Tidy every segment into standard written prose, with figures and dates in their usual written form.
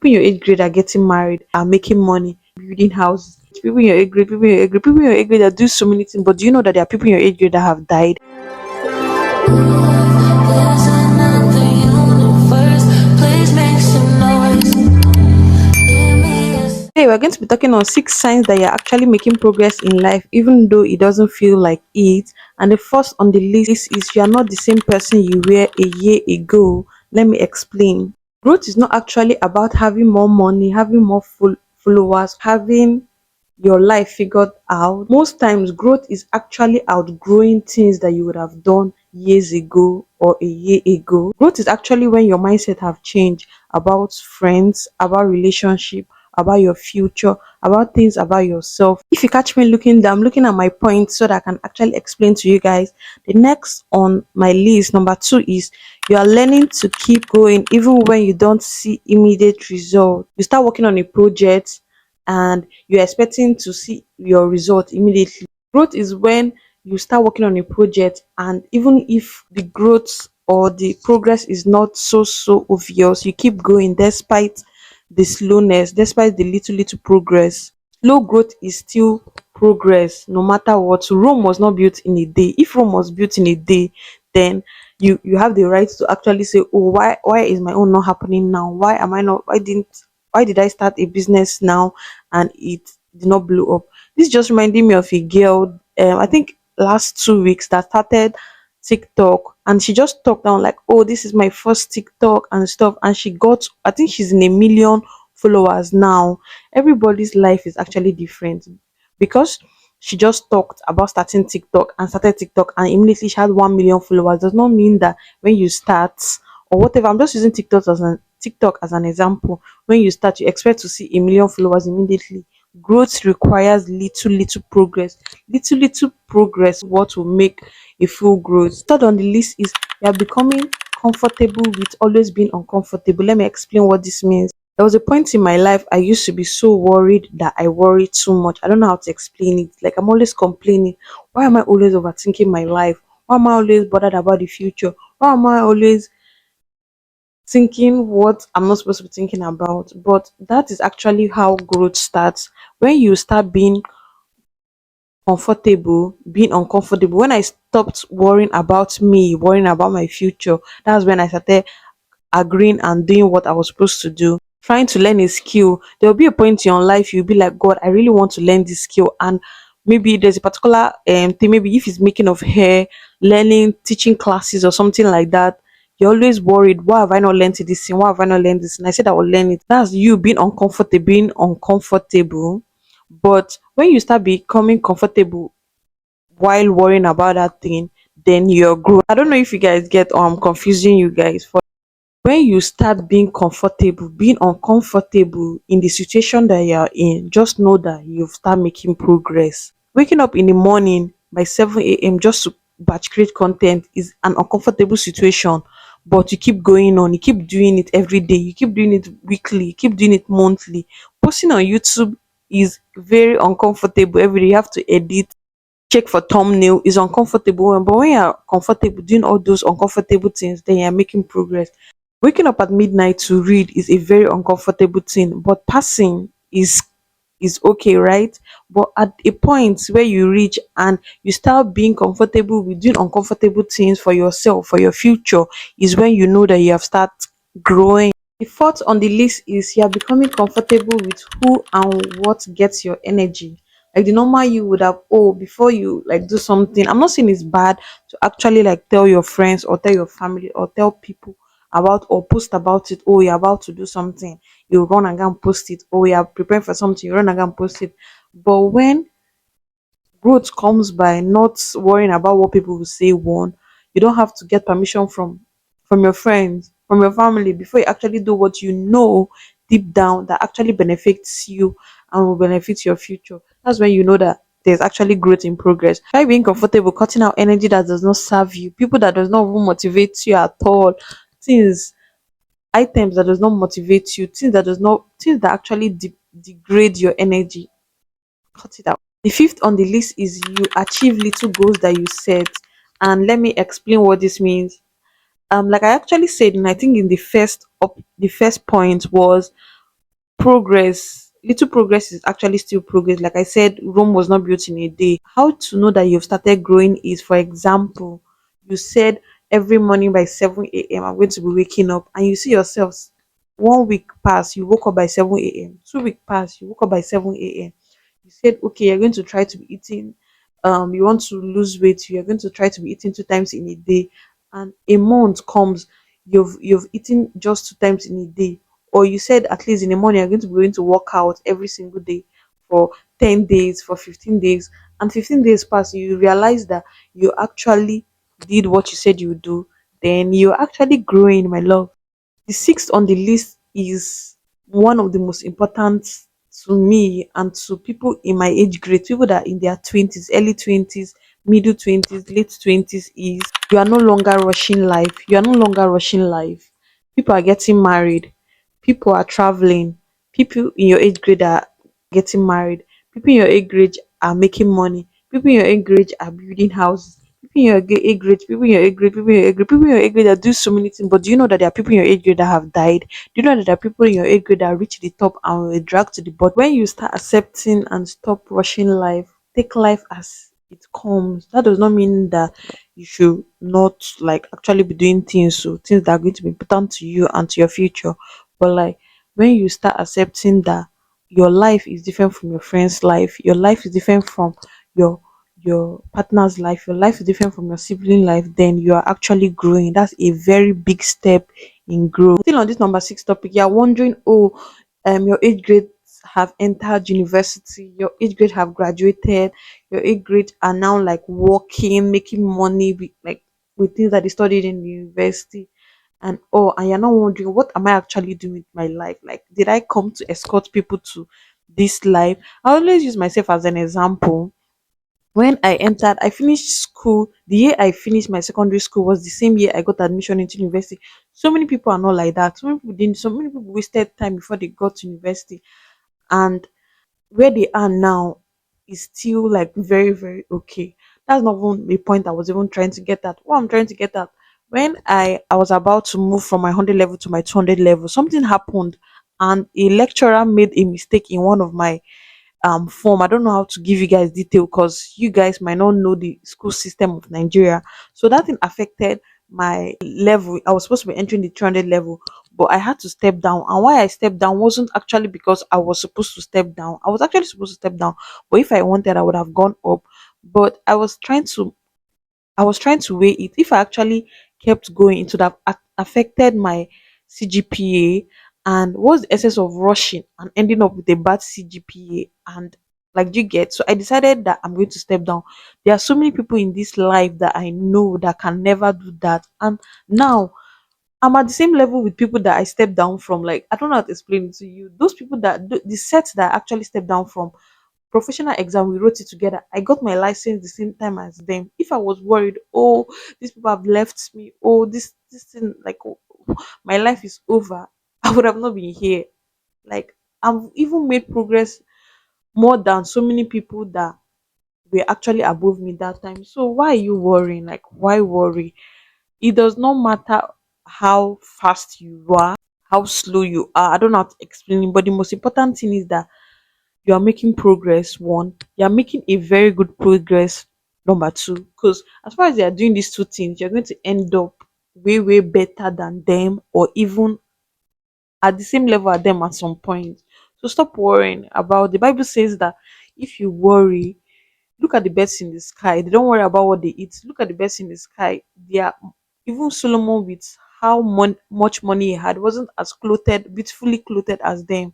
People in your age grade are getting married, are making money, building houses. People in your age grade, people in your age grade, people in your age grade that do so many things. But do you know that there are people in your age grade that have died? There's another universe. Please make some noise. Give me a Today, we're going to be talking on 6 signs that you're actually making progress in life, even though it doesn't feel like it. And the first on the list is you are not the same person you were a year ago. Let me explain. Growth is not actually about having more money, having more followers, having your life figured out. Most times, growth is actually outgrowing things that you would have done years ago or a year ago. Growth is actually when your mindset have changed about friends, about relationship, about your future, about things about yourself. If you catch me looking down, I'm looking at my points so that I can actually explain to you guys. The next on my list, number 2, is you are learning to keep going even when you don't see immediate result. You start working on a project and you're expecting to see your result immediately. Growth is when you start working on a project, and even if the growth or the progress is not so obvious, you keep going despite the slowness, despite the little progress. Slow growth is still progress no matter what. Rome was not built in a day. If Rome was built in a day, then you have the right to actually say, oh, why is my own not happening now? Why am I not why did I start a business now and it did not blow up? This just reminded me of a girl, I think last 2 weeks, that started TikTok, and she just talked down like, oh, this is my first TikTok and stuff. And she got, I think she's in a million followers now. Everybody's life is actually different because she just talked about starting TikTok and started TikTok and immediately she had 1 million followers. Does not mean that when you start or whatever, I'm just using TikTok as an example. When you start, you expect to see a million followers immediately. Growth requires little progress. Little progress, what will make a full growth. Third on the list is you are becoming comfortable with always being uncomfortable. Let me explain what this means. There was a point in my life I used to be so worried that I worry too much. I don't know how to explain it. Like, I'm always complaining. Why am I always overthinking my life? Why am I always bothered about the future? Why am I always thinking what I'm not supposed to be thinking about? But that is actually how growth starts. When you start being comfortable, being uncomfortable. When I stopped worrying about me, worrying about my future, that's when I started agreeing and doing what I was supposed to do. Trying to learn a skill, there will be a point in your life you'll be like, God, I really want to learn this skill. And maybe there's a particular thing, maybe if it's making of hair, learning, teaching classes or something like that. You're always worried, why have I not learned this thing? Why have I not learned this? And I said I will learn it. That's you being uncomfortable. But when you start becoming comfortable while worrying about that thing, then you're growing. I don't know if you guys get, or I'm confusing you guys. For when you start being comfortable, being uncomfortable in the situation that you're in, just know that you've start making progress. Waking up in the morning by 7 a.m. just to batch create content is an uncomfortable situation, but you keep going on, you keep doing it every day, you keep doing it weekly, you keep doing it monthly. Posting on YouTube is very uncomfortable every day. You have to edit, check for thumbnail, is uncomfortable. But when you're comfortable doing all those uncomfortable things, then you're making progress. Waking up at midnight to read is a very uncomfortable thing, but passing is okay, right? But at a point where you reach and you start being comfortable with doing uncomfortable things for yourself, for your future, is when you know that you have started growing. The fourth on the list is you are becoming comfortable with who and what gets your energy. Like the normal you would have, oh, before you like do something. I'm not saying it's bad to actually like tell your friends or tell your family or tell people about or post about it. Oh, you're about to do something, you run and go and post it. Oh, you're preparing for something, you run and go and post it. But when growth comes by not worrying about what people will say, one, you don't have to get permission from your friends, from your family, before you actually do what you know deep down that actually benefits you and will benefit your future. That's when you know that there's actually growth in progress. Try being comfortable cutting out energy that does not serve you, people that does not even motivate you at all, things, items that does not motivate you, things that actually degrade your energy. Cut it out. The fifth on the list is you achieve little goals that you set. And let me explain what this means. Like I actually said, and I think in the first point was progress, little progress is actually still progress. Like I said, Rome was not built in a day. How to know that you've started growing is, for example, you said every morning by 7 a.m. I'm going to be waking up, and you see yourself 1 week pass, you woke up by 7 a.m. 2 week pass, you woke up by 7 a.m. You said, okay, you're going to try to be eating, you want to lose weight, you're going to try to be eating 2 times in a day, and a month comes, you've eaten just 2 times in a day. Or you said at least in the morning you're going to be going to work out every single day for 10 days, for 15 days, and 15 days pass, you realize that you actually did what you said you would do, then you're actually growing, my love. The sixth on the list is one of the most important to me and to people in my age grade, people that are in their 20s, early 20s, middle 20s, late 20s, is you are no longer rushing life. You are no longer rushing life. People are getting married. People are traveling. People in your age grade are getting married. People in your age grade are making money. People in your age grade are building houses. People in your age grade, people in your age grade, people in your age grade, people in your age grade that do so many things. But do you know that there are people in your age grade that have died? Do you know that there are people in your age grade that reach the top and were dragged to the bottom? When you start accepting and stop rushing life, take life as it comes. That does not mean that you should not like actually be doing things, so things that are going to be important to you and to your future. But like when you start accepting that your life is different from your friend's life, your life is different from your your partner's life, your life is different from your sibling life, then you are actually growing. That's a very big step in growth. Still on this number six topic, you're wondering, oh, your age grades have entered university, your age grade have graduated, your age grade are now like working, making money with like with things that they studied in the university. And oh, and you're not wondering, what am I actually doing with my life? Like, did I come to escort people to this life? I always use myself as an example. When I finished school, the year I finished my secondary school was the same year I got admission into university. So many people are not like that. So many people didn't, so many people wasted time before they got to university. And where they are now is still like very, very okay. That's not even the point I was even trying to get at. What I'm trying to get at, when I was about to move from my 100 level to my 200 level, something happened, and a lecturer made a mistake in one of my form. I don't know how to give you guys detail because you guys might not know the school system of Nigeria. So that thing affected my level. I was supposed to be entering the 300 level, but I had to step down. And why I stepped down wasn't actually because I was supposed to step down. I was actually supposed to step down, but if I wanted, I would have gone up. But I was trying to weigh it. If I actually kept going, it would have affected my CGPA. And what's the essence of rushing and ending up with a bad CGPA? And like, do you get? So I decided that I'm going to step down. There are so many people in this life that I know that can never do that. And now I'm at the same level with people that I stepped down from. Like, I don't know how to explain it to you. Those people that the sets that I actually stepped down from, professional exam, we wrote it together. I got my license the same time as them. If I was worried, oh, these people have left me, oh, this thing, like, oh, my life is over, I would have not been here. Like, I've even made progress more than so many people that were actually above me that time. So why are you worrying? Like, why worry? It does not matter how fast you are, how slow you are. I don't know how to explain it, but the most important thing is that you are making progress. One, you are making a very good progress. Number two, because as far as you are doing these two things, you're going to end up way, way better than them, or even at the same level at them at some point. So stop worrying about. The Bible says that if you worry, look at the birds in the sky. They don't worry about what they eat. Look at the birds in the sky. They are, even Solomon, with how much money he had, wasn't as clothed, beautifully clothed as them.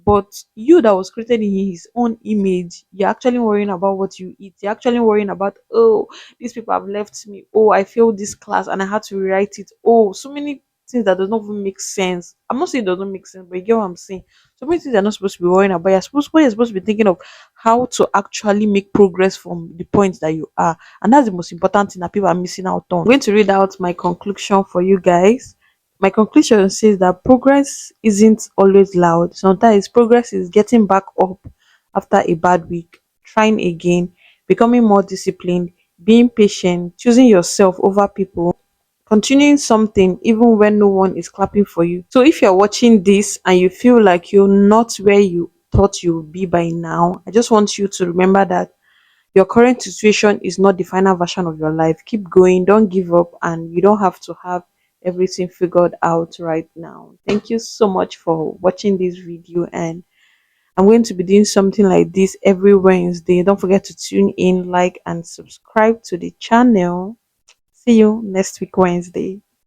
But you that was created in his own image, you're actually worrying about what you eat. You're actually worrying about, oh, these people have left me. Oh, I failed this class and I had to rewrite it. Oh, so many things that does not even make sense. I'm not saying it doesn't make sense, but you get what I'm saying. So many things you're not supposed to be worrying about. You're supposed to be thinking of how to actually make progress from the point that you are. And that's the most important thing that people are missing out on. I'm going to read out my conclusion for you guys. My conclusion says that progress isn't always loud. Sometimes progress is getting back up after a bad week, trying again, becoming more disciplined, being patient, choosing yourself over people, continuing something even when no one is clapping for you. So if you're watching this and you feel like you're not where you thought you would be by now, I just want you to remember that your current situation is not the final version of your life. Keep going, don't give up, and you don't have to have everything figured out right now. Thank you so much for watching this video, and I'm going to be doing something like this every Wednesday. Don't forget to tune in, like, and subscribe to the channel. See you next week, Wednesday.